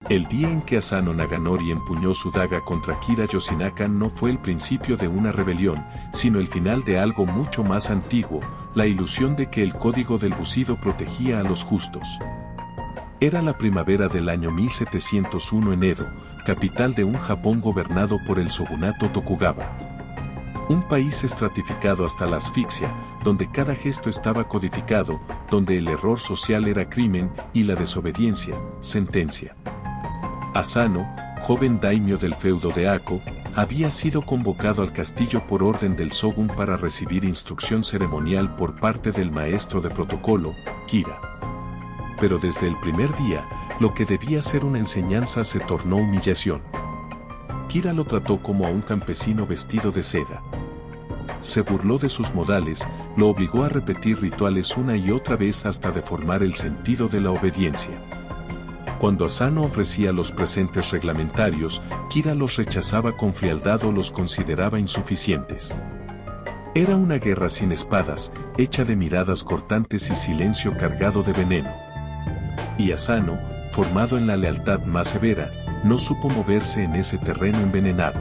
El día en que Asano Naganori empuñó su daga contra Kira Yoshinaka no fue el principio de una rebelión, sino el final de algo mucho más antiguo, la ilusión de que el código del Bushido protegía a los justos. Era la primavera del año 1701 en Edo, capital de un Japón gobernado por el shogunato Tokugawa. Un país estratificado hasta la asfixia, donde cada gesto estaba codificado, donde el error social era crimen y la desobediencia, sentencia. Asano, joven daimyo del feudo de Ako, había sido convocado al castillo por orden del shogun para recibir instrucción ceremonial por parte del maestro de protocolo, Kira. Pero desde el primer día, lo que debía ser una enseñanza se tornó humillación. Kira lo trató como a un campesino vestido de seda. Se burló de sus modales, lo obligó a repetir rituales una y otra vez hasta deformar el sentido de la obediencia. Cuando Asano ofrecía los presentes reglamentarios, Kira los rechazaba con frialdad o los consideraba insuficientes. Era una guerra sin espadas, hecha de miradas cortantes y silencio cargado de veneno. Y Asano, formado en la lealtad más severa, no supo moverse en ese terreno envenenado.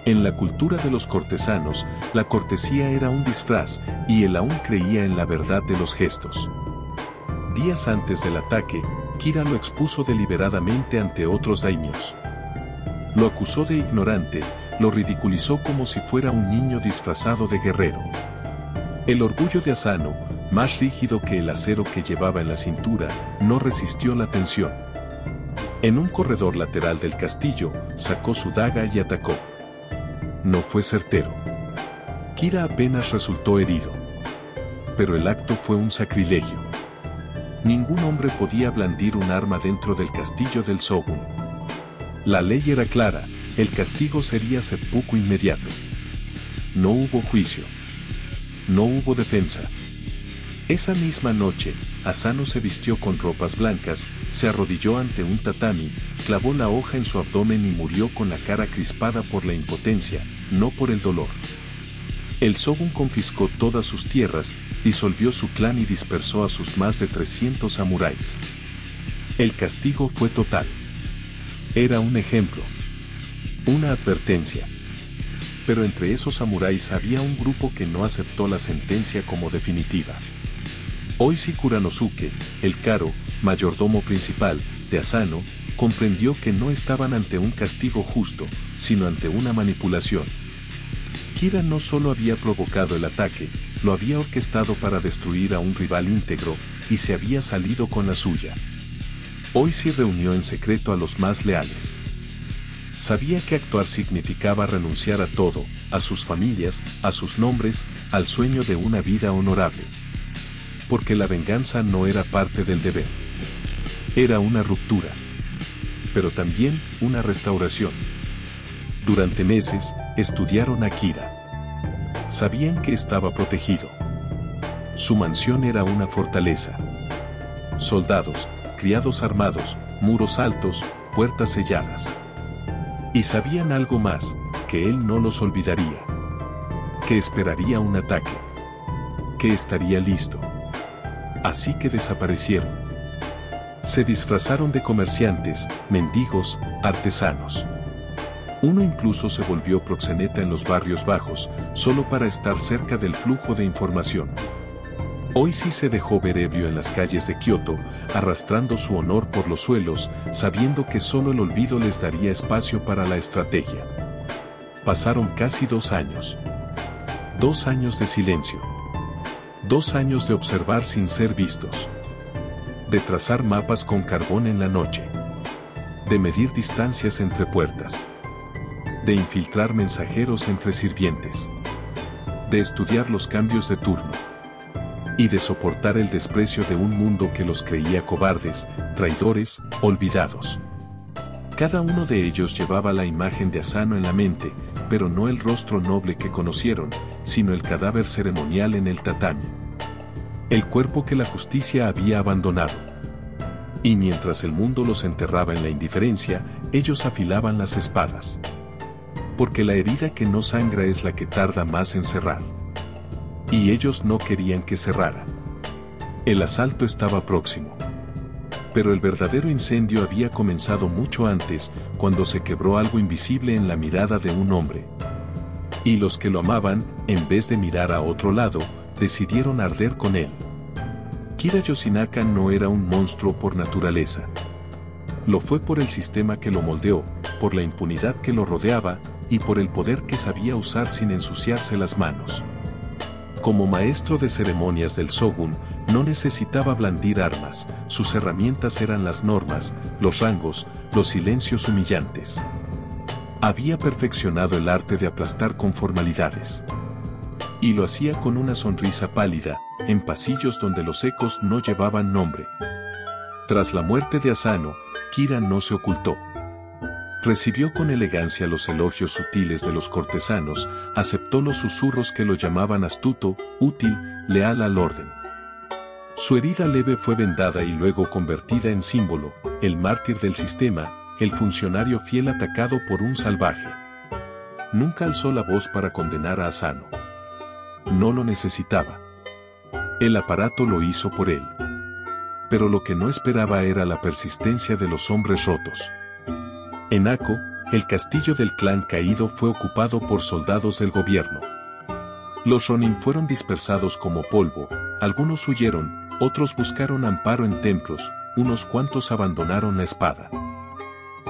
En la cultura de los cortesanos, la cortesía era un disfraz, y él aún creía en la verdad de los gestos. Días antes del ataque, Kira lo expuso deliberadamente ante otros daimyos. Lo acusó de ignorante, lo ridiculizó como si fuera un niño disfrazado de guerrero. El orgullo de Asano, más rígido que el acero que llevaba en la cintura, no resistió la tensión. En un corredor lateral del castillo, sacó su daga y atacó. No fue certero. Kira apenas resultó herido. Pero el acto fue un sacrilegio. Ningún hombre podía blandir un arma dentro del castillo del shogun. La ley era clara, el castigo sería seppuku inmediato. No hubo juicio. No hubo defensa. Esa misma noche, Asano se vistió con ropas blancas, se arrodilló ante un tatami, clavó la hoja en su abdomen y murió con la cara crispada por la impotencia, no por el dolor. El shogun confiscó todas sus tierras, disolvió su clan y dispersó a sus más de 300 samuráis. El castigo fue total. Era un ejemplo. Una advertencia. Pero entre esos samuráis había un grupo que no aceptó la sentencia como definitiva. Oishi Kuranosuke, el Karo, mayordomo principal, de Asano, comprendió que no estaban ante un castigo justo, sino ante una manipulación. Kira no solo había provocado el ataque, lo había orquestado para destruir a un rival íntegro, y se había salido con la suya. Oishi reunió en secreto a los más leales. Sabía que actuar significaba renunciar a todo, a sus familias, a sus nombres, al sueño de una vida honorable. Porque la venganza no era parte del deber. Era una ruptura. Pero también una restauración. Durante meses, estudiaron a Kira. Sabían que estaba protegido. Su mansión era una fortaleza. Soldados, criados armados, muros altos, puertas selladas. Y sabían algo más, que él no los olvidaría. Que esperaría un ataque. Que estaría listo. Así que desaparecieron. Se disfrazaron de comerciantes, mendigos, artesanos. Uno incluso se volvió proxeneta en los barrios bajos, solo para estar cerca del flujo de información. Oishi se dejó ver ebrio en las calles de Kioto, arrastrando su honor por los suelos, sabiendo que solo el olvido les daría espacio para la estrategia. Pasaron casi 2 años. 2 años de silencio. 2 años de observar sin ser vistos. De trazar mapas con carbón en la noche. De medir distancias entre puertas. De infiltrar mensajeros entre sirvientes. De estudiar los cambios de turno. Y de soportar el desprecio de un mundo que los creía cobardes, traidores, olvidados. Cada uno de ellos llevaba la imagen de Asano en la mente, pero no el rostro noble que conocieron, sino el cadáver ceremonial en el tatami. El cuerpo que la justicia había abandonado. Y mientras el mundo los enterraba en la indiferencia, ellos afilaban las espadas. Porque la herida que no sangra es la que tarda más en cerrar. Y ellos no querían que cerrara. El asalto estaba próximo. Pero el verdadero incendio había comenzado mucho antes, cuando se quebró algo invisible en la mirada de un hombre. Y los que lo amaban, en vez de mirar a otro lado, decidieron arder con él. Kira Yoshinaka no era un monstruo por naturaleza. Lo fue por el sistema que lo moldeó, por la impunidad que lo rodeaba, y por el poder que sabía usar sin ensuciarse las manos. Como maestro de ceremonias del Shogun, no necesitaba blandir armas, sus herramientas eran las normas, los rangos, los silencios humillantes. Había perfeccionado el arte de aplastar con formalidades. Y lo hacía con una sonrisa pálida, en pasillos donde los ecos no llevaban nombre. Tras la muerte de Asano, Kira no se ocultó. Recibió con elegancia los elogios sutiles de los cortesanos, aceptó los susurros que lo llamaban astuto, útil, leal al orden. Su herida leve fue vendada y luego convertida en símbolo, el mártir del sistema, el funcionario fiel atacado por un salvaje. Nunca alzó la voz para condenar a Asano. No lo necesitaba. El aparato lo hizo por él. Pero lo que no esperaba era la persistencia de los hombres rotos. En Ako, el castillo del clan caído fue ocupado por soldados del gobierno. Los Ronin fueron dispersados como polvo, algunos huyeron, otros buscaron amparo en templos, unos cuantos abandonaron la espada.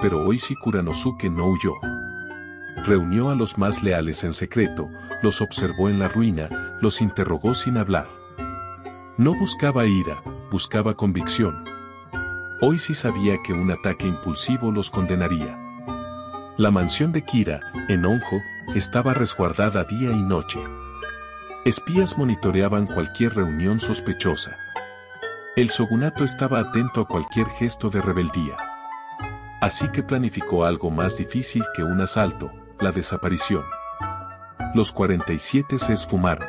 Pero Oishi Kuranosuke no huyó. Reunió a los más leales en secreto, los observó en la ruina, los interrogó sin hablar. No buscaba ira, buscaba convicción. Oishi sabía que un ataque impulsivo los condenaría. La mansión de Kira, en Honjo, estaba resguardada día y noche. Espías monitoreaban cualquier reunión sospechosa. El shogunato estaba atento a cualquier gesto de rebeldía. Así que planificó algo más difícil que un asalto, la desaparición. Los 47 se esfumaron.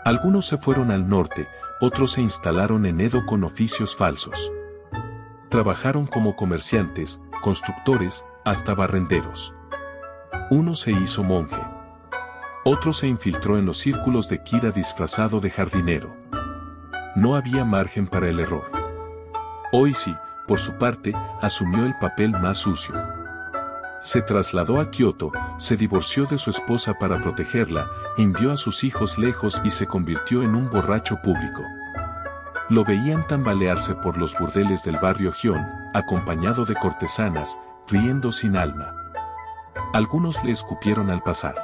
Algunos se fueron al norte, otros se instalaron en Edo con oficios falsos. Trabajaron como comerciantes, constructores, hasta barrenderos. Uno se hizo monje. Otro se infiltró en los círculos de Kira disfrazado de jardinero. No había margen para el error. Oishi, por su parte, asumió el papel más sucio. Se trasladó a Kioto, se divorció de su esposa para protegerla, envió a sus hijos lejos y se convirtió en un borracho público. Lo veían tambalearse por los burdeles del barrio Gion, acompañado de cortesanas, riendo sin alma. Algunos le escupieron al pasar.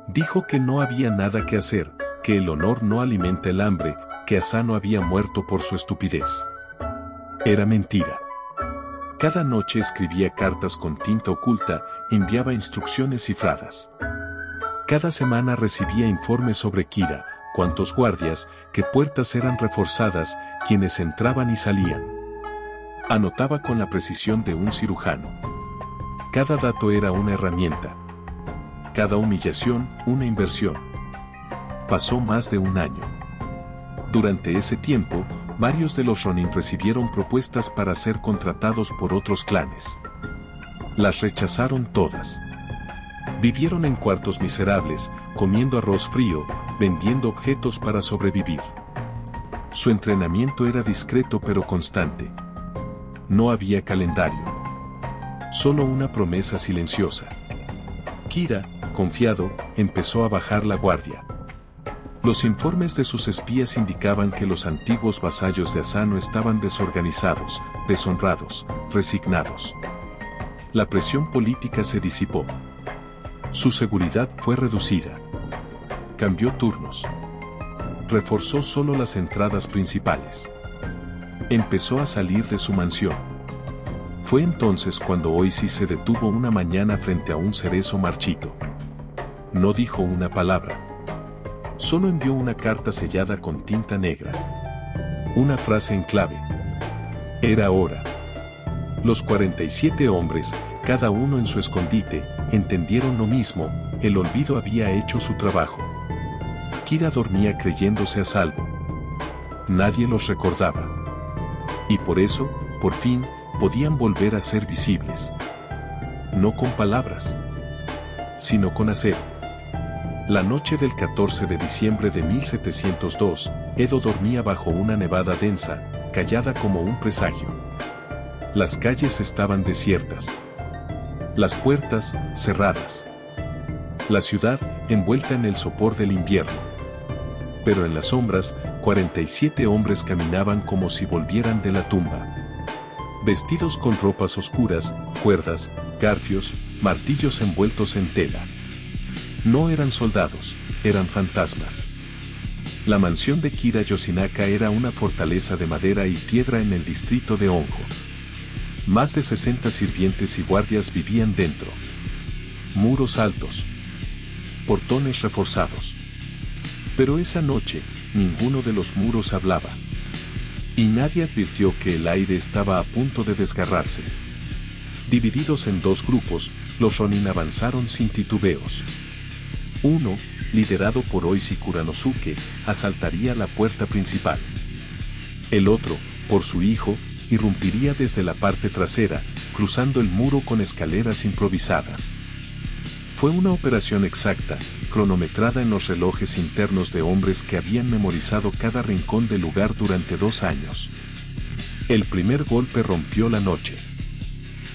Dijo que no había nada que hacer, que el honor no alimenta el hambre, que Asano había muerto por su estupidez. Era mentira. Cada noche escribía cartas con tinta oculta, enviaba instrucciones cifradas. Cada semana recibía informes sobre Kira, cuántos guardias, qué puertas eran reforzadas, quienes entraban y salían. Anotaba con la precisión de un cirujano. Cada dato era una herramienta. Cada humillación, una inversión. Pasó más de un año. Durante ese tiempo, varios de los Ronin recibieron propuestas para ser contratados por otros clanes. Las rechazaron todas. Vivieron en cuartos miserables, comiendo arroz frío, vendiendo objetos para sobrevivir. Su entrenamiento era discreto pero constante. No había calendario. Solo una promesa silenciosa. Kira, confiado, empezó a bajar la guardia. Los informes de sus espías indicaban que los antiguos vasallos de Asano estaban desorganizados, deshonrados, resignados. La presión política se disipó. Su seguridad fue reducida. Cambió turnos. Reforzó solo las entradas principales. Empezó a salir de su mansión. Fue entonces cuando Oishi se detuvo una mañana frente a un cerezo marchito. No dijo una palabra. Solo envió una carta sellada con tinta negra. Una frase en clave. Era hora. Los 47 hombres, cada uno en su escondite, entendieron lo mismo, el olvido había hecho su trabajo. Kira dormía creyéndose a salvo. Nadie los recordaba. Y por eso, por fin, podían volver a ser visibles. No con palabras, sino con acero. La noche del 14 de diciembre de 1702, Edo dormía bajo una nevada densa, callada como un presagio. Las calles estaban desiertas. Las puertas, cerradas. La ciudad, envuelta en el sopor del invierno. Pero en las sombras, 47 hombres caminaban como si volvieran de la tumba. Vestidos con ropas oscuras, cuerdas, garfios, martillos envueltos en tela. No eran soldados, eran fantasmas. La mansión de Kira Yoshinaka era una fortaleza de madera y piedra en el distrito de Honjo. Más de 60 sirvientes y guardias vivían dentro. Muros altos. Portones reforzados. Pero esa noche, ninguno de los muros hablaba. Y nadie advirtió que el aire estaba a punto de desgarrarse. Divididos en dos grupos, los Ronin avanzaron sin titubeos. Uno, liderado por Oishi Kuranosuke, asaltaría la puerta principal. El otro, por su hijo, irrumpiría desde la parte trasera, cruzando el muro con escaleras improvisadas. Fue una operación exacta, cronometrada en los relojes internos de hombres que habían memorizado cada rincón del lugar durante 2 años. El primer golpe rompió la noche.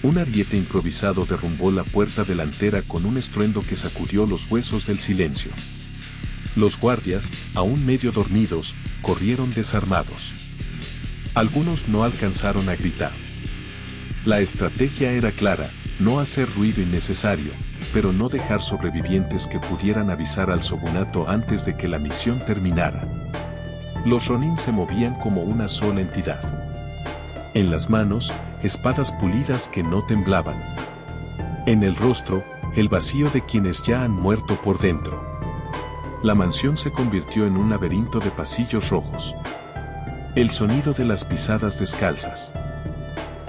Un ariete improvisado derrumbó la puerta delantera con un estruendo que sacudió los huesos del silencio. Los guardias, aún medio dormidos, corrieron desarmados. Algunos no alcanzaron a gritar. La estrategia era clara, no hacer ruido innecesario, pero no dejar sobrevivientes que pudieran avisar al shogunato antes de que la misión terminara. Los Ronin se movían como una sola entidad. En las manos, espadas pulidas que no temblaban. En el rostro, el vacío de quienes ya han muerto por dentro. La mansión se convirtió en un laberinto de pasillos rojos. El sonido de las pisadas descalzas.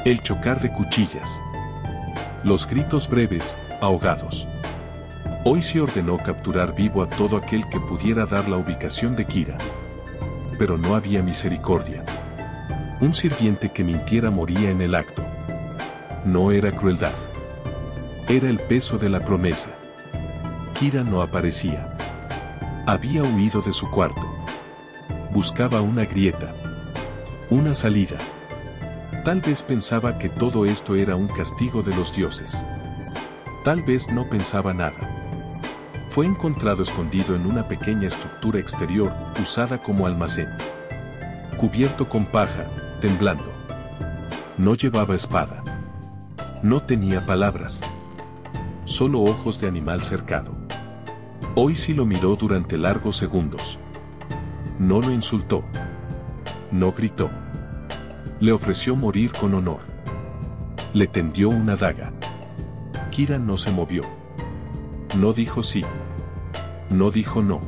El chocar de cuchillas. Los gritos breves, ahogados. Oishi ordenó capturar vivo a todo aquel que pudiera dar la ubicación de Kira. Pero no había misericordia. Un sirviente que mintiera moría en el acto. No era crueldad. Era el peso de la promesa. Kira no aparecía. Había huido de su cuarto. Buscaba una grieta. Una salida. Tal vez pensaba que todo esto era un castigo de los dioses. Tal vez no pensaba nada. Fue encontrado escondido en una pequeña estructura exterior, usada como almacén. Cubierto con paja, temblando. No llevaba espada. No tenía palabras. Solo ojos de animal cercado. Oishi lo miró durante largos segundos. No lo insultó. No gritó. Le ofreció morir con honor. Le tendió una daga. Kira no se movió. No dijo sí. No dijo no.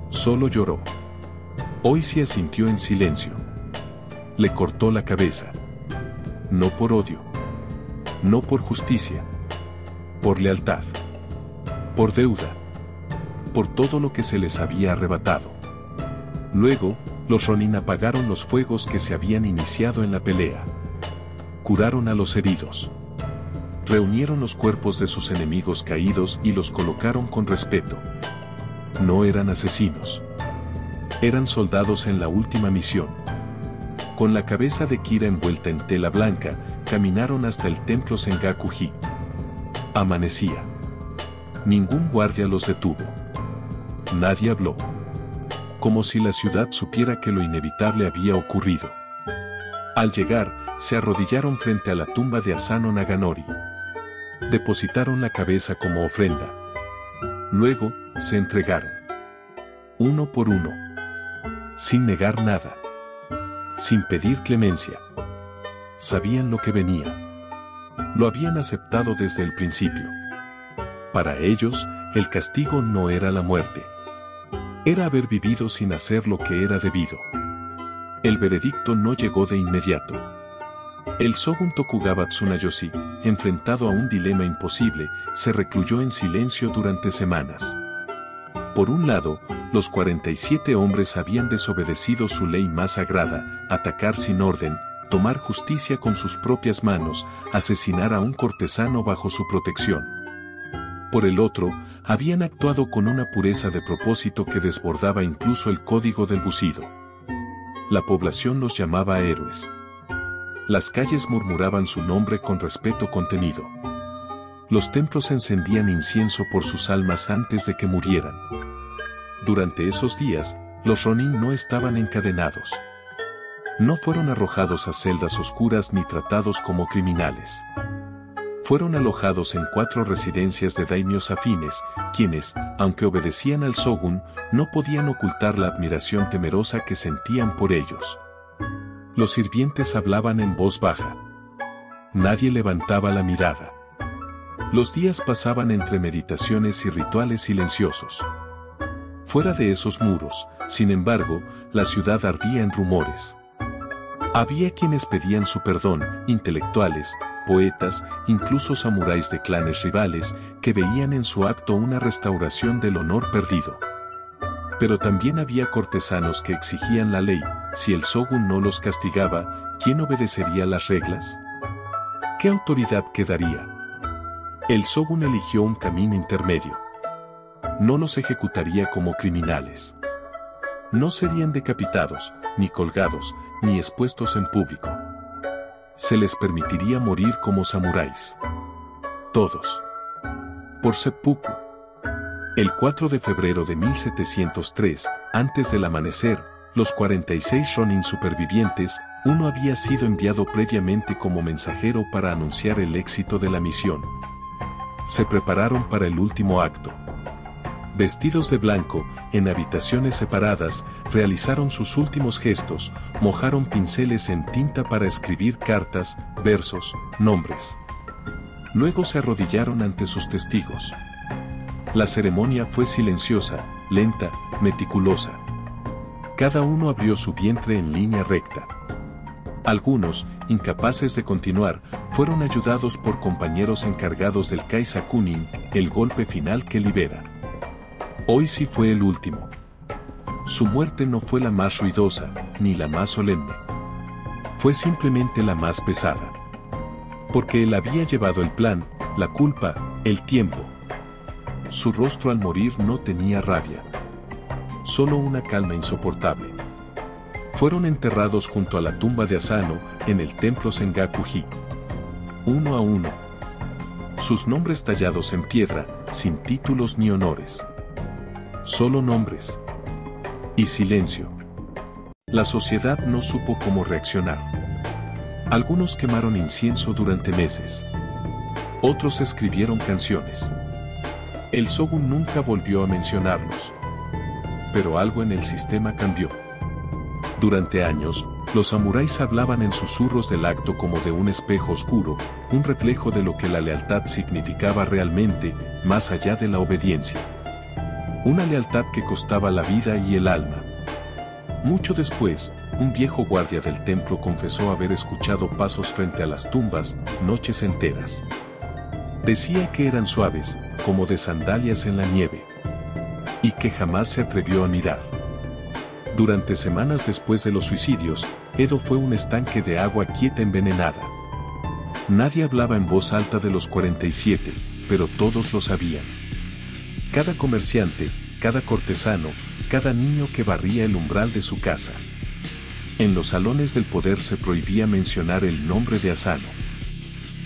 Solo lloró. Oishi asintió en silencio. Le cortó la cabeza. No por odio. No por justicia. Por lealtad. Por deuda. Por todo lo que se les había arrebatado. Luego, los Ronin apagaron los fuegos que se habían iniciado en la pelea. Curaron a los heridos. Reunieron los cuerpos de sus enemigos caídos y los colocaron con respeto. No eran asesinos. Eran soldados en la última misión. Con la cabeza de Kira envuelta en tela blanca, caminaron hasta el templo Sengaku-ji. Amanecía. Ningún guardia los detuvo. Nadie habló. Como si la ciudad supiera que lo inevitable había ocurrido. Al llegar, se arrodillaron frente a la tumba de Asano Naganori. Depositaron la cabeza como ofrenda. Luego, se entregaron. Uno por uno. Sin negar nada. Sin pedir clemencia. Sabían lo que venía. Lo habían aceptado desde el principio. Para ellos, el castigo no era la muerte. Era haber vivido sin hacer lo que era debido. El veredicto no llegó de inmediato. El shogun Tokugawa Tsunayoshi, enfrentado a un dilema imposible, se recluyó en silencio durante semanas. Por un lado, los 47 hombres habían desobedecido su ley más sagrada, atacar sin orden, tomar justicia con sus propias manos, asesinar a un cortesano bajo su protección. Por el otro, habían actuado con una pureza de propósito que desbordaba incluso el código del Bushido. La población los llamaba héroes. Las calles murmuraban su nombre con respeto contenido. Los templos encendían incienso por sus almas antes de que murieran. Durante esos días, los Ronin no estaban encadenados. No fueron arrojados a celdas oscuras ni tratados como criminales. Fueron alojados en 4 residencias de daimios afines, quienes, aunque obedecían al Shogun, no podían ocultar la admiración temerosa que sentían por ellos. Los sirvientes hablaban en voz baja. Nadie levantaba la mirada. Los días pasaban entre meditaciones y rituales silenciosos. Fuera de esos muros, sin embargo, la ciudad ardía en rumores. Había quienes pedían su perdón, intelectuales, poetas, incluso samuráis de clanes rivales, que veían en su acto una restauración del honor perdido. Pero también había cortesanos que exigían la ley. Si el Shogun no los castigaba, ¿quién obedecería las reglas? ¿Qué autoridad quedaría? El Shogun eligió un camino intermedio. No los ejecutaría como criminales. No serían decapitados, ni colgados, ni expuestos en público. Se les permitiría morir como samuráis. Todos. Por seppuku. El 4 de febrero de 1703, antes del amanecer, los 46 Ronin supervivientes, uno había sido enviado previamente como mensajero para anunciar el éxito de la misión. Se prepararon para el último acto. Vestidos de blanco, en habitaciones separadas, realizaron sus últimos gestos, mojaron pinceles en tinta para escribir cartas, versos, nombres. Luego se arrodillaron ante sus testigos. La ceremonia fue silenciosa, lenta, meticulosa. Cada uno abrió su vientre en línea recta. Algunos, incapaces de continuar, fueron ayudados por compañeros encargados del Kaisakunin, el golpe final que libera. Hoy sí fue el último. Su muerte no fue la más ruidosa, ni la más solemne. Fue simplemente la más pesada. Porque él había llevado el plan, la culpa, el tiempo. Su rostro al morir no tenía rabia. Solo una calma insoportable. Fueron enterrados junto a la tumba de Asano, en el templo Sengaku-ji. Uno a uno. Sus nombres tallados en piedra, sin títulos ni honores. Solo nombres. Y silencio. La sociedad no supo cómo reaccionar. Algunos quemaron incienso durante meses. Otros escribieron canciones. El Shogun nunca volvió a mencionarlos. Pero algo en el sistema cambió. Durante años, los samuráis hablaban en susurros del acto como de un espejo oscuro, un reflejo de lo que la lealtad significaba realmente, más allá de la obediencia. Una lealtad que costaba la vida y el alma. Mucho después, un viejo guardia del templo confesó haber escuchado pasos frente a las tumbas, noches enteras. Decía que eran suaves, como de sandalias en la nieve. Y que jamás se atrevió a mirar. Durante semanas después de los suicidios, Edo fue un estanque de agua quieta envenenada. Nadie hablaba en voz alta de los 47, pero todos lo sabían. Cada comerciante, cada cortesano, cada niño que barría el umbral de su casa. En los salones del poder se prohibía mencionar el nombre de Asano.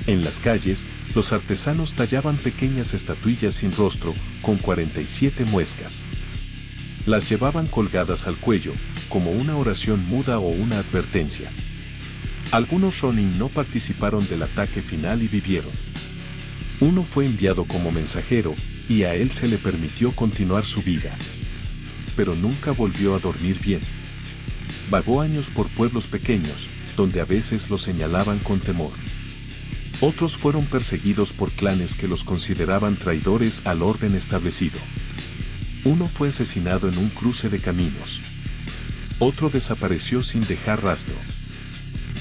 En las calles, los artesanos tallaban pequeñas estatuillas sin rostro, con 47 muescas. Las llevaban colgadas al cuello, como una oración muda o una advertencia. Algunos Ronin no participaron del ataque final y vivieron. Uno fue enviado como mensajero, y a él se le permitió continuar su vida. Pero nunca volvió a dormir bien. Vagó años por pueblos pequeños, donde a veces lo señalaban con temor. Otros fueron perseguidos por clanes que los consideraban traidores al orden establecido. Uno fue asesinado en un cruce de caminos. Otro desapareció sin dejar rastro.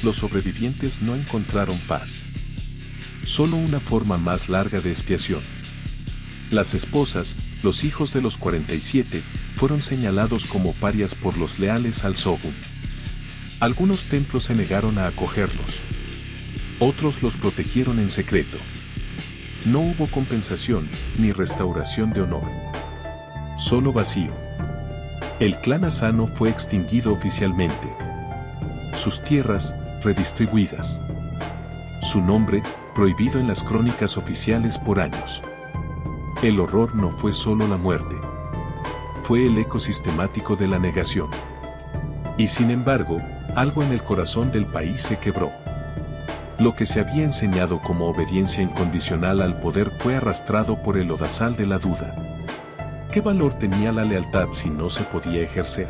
Los sobrevivientes no encontraron paz. Solo una forma más larga de expiación. Las esposas, los hijos de los 47, fueron señalados como parias por los leales al Shogun. Algunos templos se negaron a acogerlos. Otros los protegieron en secreto. No hubo compensación, ni restauración de honor. Solo vacío. El clan Asano fue extinguido oficialmente. sus tierras, redistribuidas. Su nombre, prohibido en las crónicas oficiales por años. El horror no fue solo la muerte. Fue el eco sistemático de la negación. Y sin embargo, algo en el corazón del país se quebró. Lo que se había enseñado como obediencia incondicional al poder fue arrastrado por el lodazal de la duda. ¿Qué valor tenía la lealtad si no se podía ejercer?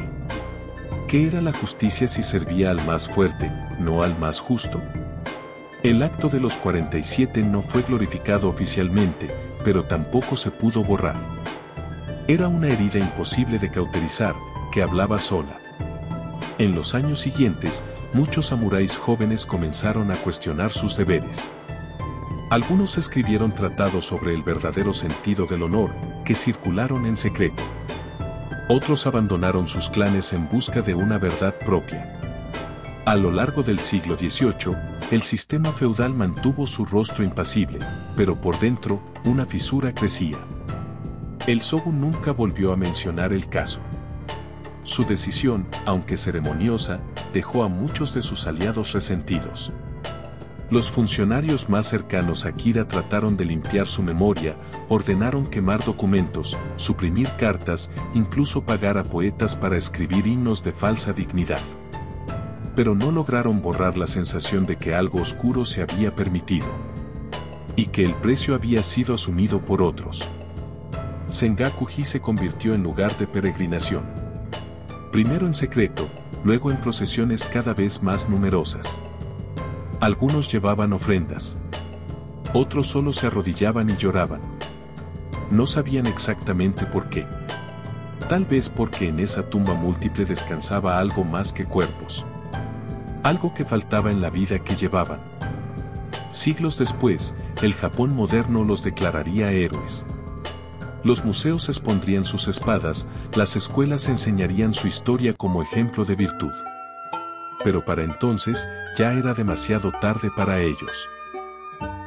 ¿Qué era la justicia si servía al más fuerte, no al más justo? El acto de los 47 no fue glorificado oficialmente, pero tampoco se pudo borrar. Era una herida imposible de cauterizar, que hablaba sola. En los años siguientes, muchos samuráis jóvenes comenzaron a cuestionar sus deberes. Algunos escribieron tratados sobre el verdadero sentido del honor, que circularon en secreto. Otros abandonaron sus clanes en busca de una verdad propia. A lo largo del siglo XVIII, el sistema feudal mantuvo su rostro impasible, pero por dentro, una fisura crecía. El shogun nunca volvió a mencionar el caso. Su decisión, aunque ceremoniosa, dejó a muchos de sus aliados resentidos. Los funcionarios más cercanos a Akira trataron de limpiar su memoria, ordenaron quemar documentos, suprimir cartas, incluso pagar a poetas para escribir himnos de falsa dignidad. Pero no lograron borrar la sensación de que algo oscuro se había permitido. Y que el precio había sido asumido por otros. Sengaku-ji se convirtió en lugar de peregrinación. Primero en secreto, luego en procesiones cada vez más numerosas. Algunos llevaban ofrendas. Otros solo se arrodillaban y lloraban. No sabían exactamente por qué. Tal vez porque en esa tumba múltiple descansaba algo más que cuerpos. Algo que faltaba en la vida que llevaban. Siglos después, el Japón moderno los declararía héroes. Los museos expondrían sus espadas, las escuelas enseñarían su historia como ejemplo de virtud. Pero para entonces, ya era demasiado tarde para ellos.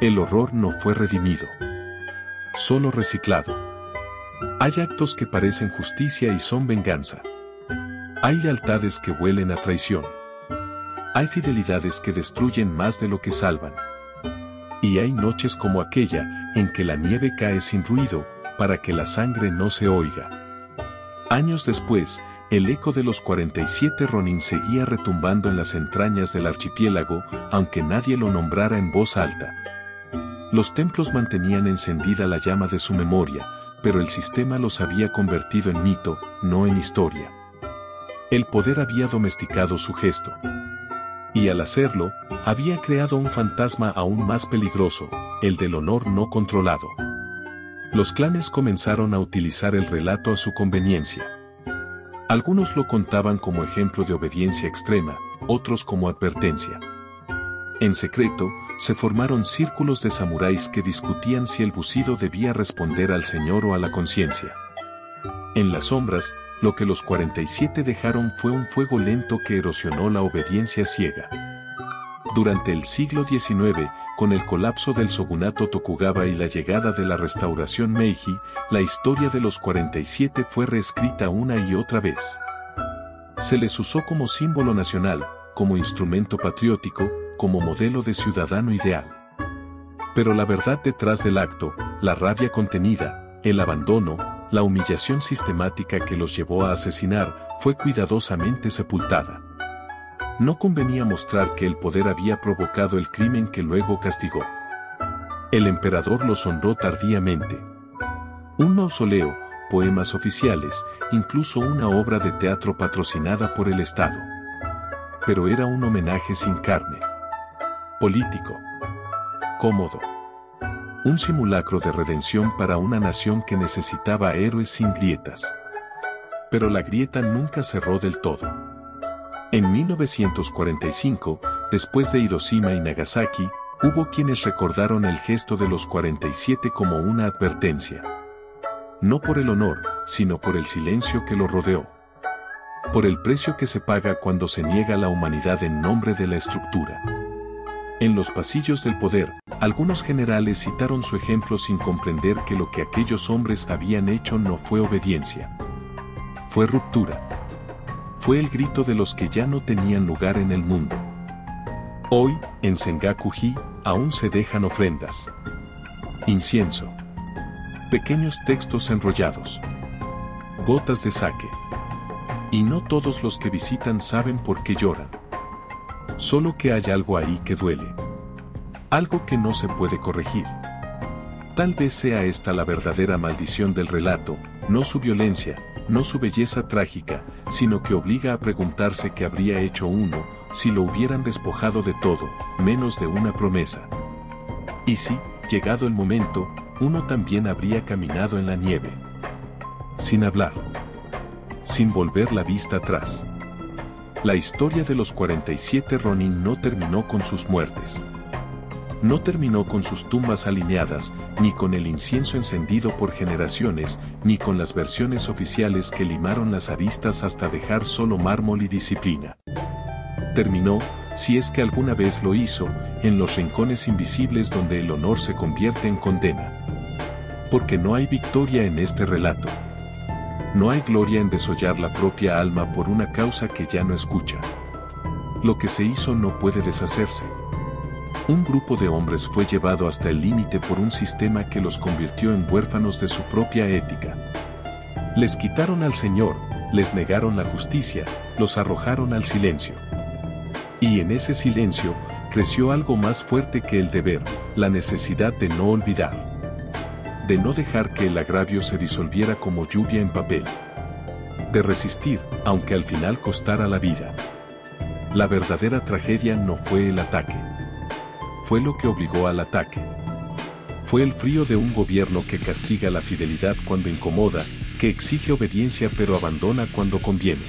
El horror no fue redimido. Solo reciclado. Hay actos que parecen justicia y son venganza. Hay lealtades que huelen a traición. Hay fidelidades que destruyen más de lo que salvan. Y hay noches como aquella, en que la nieve cae sin ruido, para que la sangre no se oiga. Años después, el eco de los 47 Ronin seguía retumbando en las entrañas del archipiélago, aunque nadie lo nombrara en voz alta. Los templos mantenían encendida la llama de su memoria, pero el sistema los había convertido en mito, no en historia. El poder había domesticado su gesto. Y al hacerlo, había creado un fantasma aún más peligroso, el del honor no controlado. Los clanes comenzaron a utilizar el relato a su conveniencia. Algunos lo contaban como ejemplo de obediencia extrema, otros como advertencia. En secreto, se formaron círculos de samuráis que discutían si el bucido debía responder al señor o a la conciencia. En las sombras, lo que los 47 dejaron fue un fuego lento que erosionó la obediencia ciega. Durante el siglo XIX, con el colapso del shogunato Tokugawa y la llegada de la restauración Meiji, la historia de los 47 fue reescrita una y otra vez. Se les usó como símbolo nacional, como instrumento patriótico, como modelo de ciudadano ideal. Pero la verdad detrás del acto, la rabia contenida, el abandono, la humillación sistemática que los llevó a asesinar, fue cuidadosamente sepultada. No convenía mostrar que el poder había provocado el crimen que luego castigó. El emperador los honró tardíamente. Un mausoleo, poemas oficiales, incluso una obra de teatro patrocinada por el Estado. Pero era un homenaje sin carne. Político. Cómodo. Un simulacro de redención para una nación que necesitaba héroes sin grietas. Pero la grieta nunca cerró del todo. En 1945, después de Hiroshima y Nagasaki, hubo quienes recordaron el gesto de los 47 como una advertencia. No por el honor, sino por el silencio que lo rodeó. Por el precio que se paga cuando se niega la humanidad en nombre de la estructura. En los pasillos del poder, algunos generales citaron su ejemplo sin comprender que lo que aquellos hombres habían hecho no fue obediencia. Fue ruptura. Fue el grito de los que ya no tenían lugar en el mundo. Hoy, en Sengaku-ji, aún se dejan ofrendas. Incienso. Pequeños textos enrollados. Gotas de sake. Y no todos los que visitan saben por qué lloran. Solo que hay algo ahí que duele. Algo que no se puede corregir. Tal vez sea esta la verdadera maldición del relato, no su violencia, no su belleza trágica, sino que obliga a preguntarse qué habría hecho uno, si lo hubieran despojado de todo, menos de una promesa. Y si, llegado el momento, uno también habría caminado en la nieve. Sin hablar. Sin volver la vista atrás. La historia de los 47 Ronin no terminó con sus muertes. No terminó con sus tumbas alineadas, ni con el incienso encendido por generaciones, ni con las versiones oficiales que limaron las aristas hasta dejar solo mármol y disciplina. Terminó, si es que alguna vez lo hizo, en los rincones invisibles donde el honor se convierte en condena. Porque no hay victoria en este relato. No hay gloria en desollar la propia alma por una causa que ya no escucha. Lo que se hizo no puede deshacerse. Un grupo de hombres fue llevado hasta el límite por un sistema que los convirtió en huérfanos de su propia ética. Les quitaron al Señor, les negaron la justicia, los arrojaron al silencio. Y en ese silencio, creció algo más fuerte que el deber, la necesidad de no olvidar. De no dejar que el agravio se disolviera como lluvia en papel. De resistir, aunque al final costara la vida. La verdadera tragedia no fue el ataque. Fue lo que obligó al ataque. Fue el frío de un gobierno que castiga la fidelidad cuando incomoda, que exige obediencia pero abandona cuando conviene.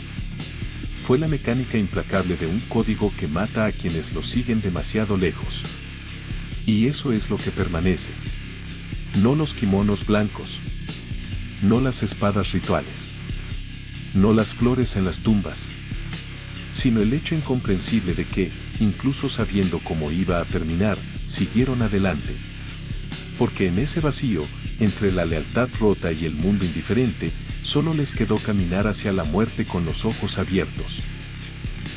Fue la mecánica implacable de un código que mata a quienes lo siguen demasiado lejos. Y eso es lo que permanece. No los kimonos blancos. No las espadas rituales. No las flores en las tumbas. Sino el hecho incomprensible de que, incluso sabiendo cómo iba a terminar, siguieron adelante. Porque en ese vacío, entre la lealtad rota y el mundo indiferente, solo les quedó caminar hacia la muerte con los ojos abiertos.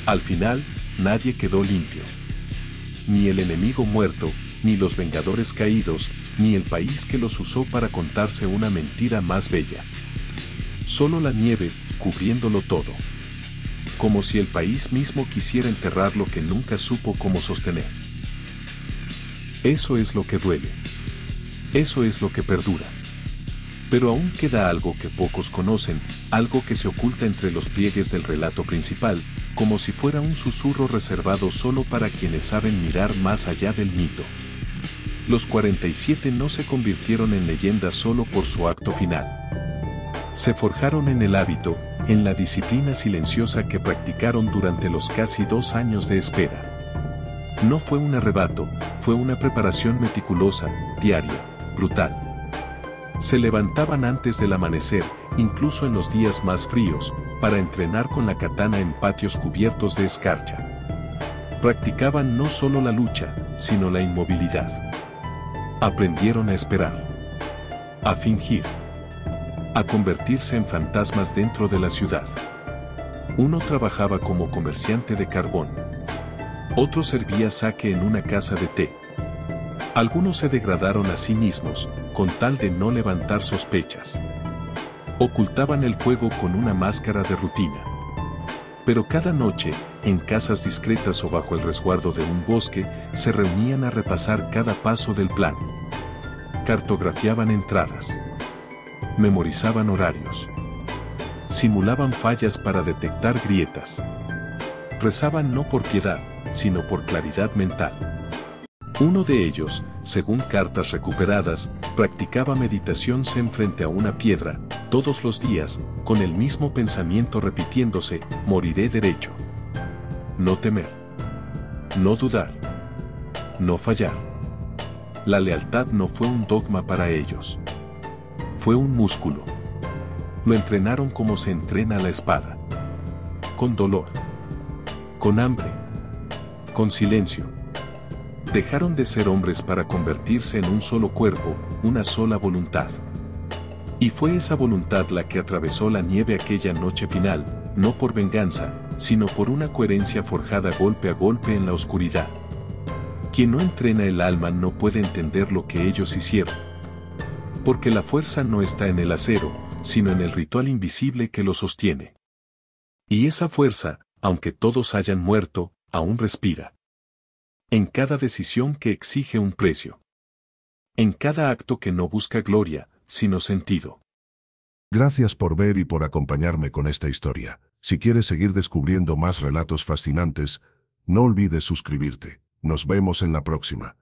Al final, nadie quedó limpio. Ni el enemigo muerto, ni los vengadores caídos, ni el país que los usó para contarse una mentira más bella. Solo la nieve, cubriéndolo todo. Como si el país mismo quisiera enterrar lo que nunca supo cómo sostener. Eso es lo que duele. Eso es lo que perdura. Pero aún queda algo que pocos conocen, algo que se oculta entre los pliegues del relato principal, como si fuera un susurro reservado solo para quienes saben mirar más allá del mito. Los 47 no se convirtieron en leyendas solo por su acto final. Se forjaron en el hábito, en la disciplina silenciosa que practicaron durante los casi 2 años de espera. No fue un arrebato, fue una preparación meticulosa, diaria, brutal. Se levantaban antes del amanecer, incluso en los días más fríos, para entrenar con la katana en patios cubiertos de escarcha. Practicaban no solo la lucha, sino la inmovilidad. Aprendieron a esperar. A fingir. A convertirse en fantasmas dentro de la ciudad. Uno trabajaba como comerciante de carbón. Otro servía sake en una casa de té. Algunos se degradaron a sí mismos, con tal de no levantar sospechas. Ocultaban el fuego con una máscara de rutina. Pero cada noche, en casas discretas o bajo el resguardo de un bosque, se reunían a repasar cada paso del plan. Cartografiaban entradas. Memorizaban horarios. Simulaban fallas para detectar grietas. Rezaban no por piedad, sino por claridad mental. Uno de ellos, según cartas recuperadas, practicaba meditación zen frente a una piedra, todos los días, con el mismo pensamiento repitiéndose: moriré derecho. No temer. No dudar. No fallar. La lealtad no fue un dogma para ellos. Fue un músculo. Lo entrenaron como se entrena la espada. Con dolor. Con hambre. Con silencio. Dejaron de ser hombres para convertirse en un solo cuerpo, una sola voluntad. Y fue esa voluntad la que atravesó la nieve aquella noche final, no por venganza, sino por una coherencia forjada golpe a golpe en la oscuridad. Quien no entrena el alma no puede entender lo que ellos hicieron. Porque la fuerza no está en el acero, sino en el ritual invisible que lo sostiene. Y esa fuerza, aunque todos hayan muerto, aún respira. En cada decisión que exige un precio. En cada acto que no busca gloria, sino sentido. Gracias por ver y por acompañarme con esta historia. Si quieres seguir descubriendo más relatos fascinantes, no olvides suscribirte. Nos vemos en la próxima.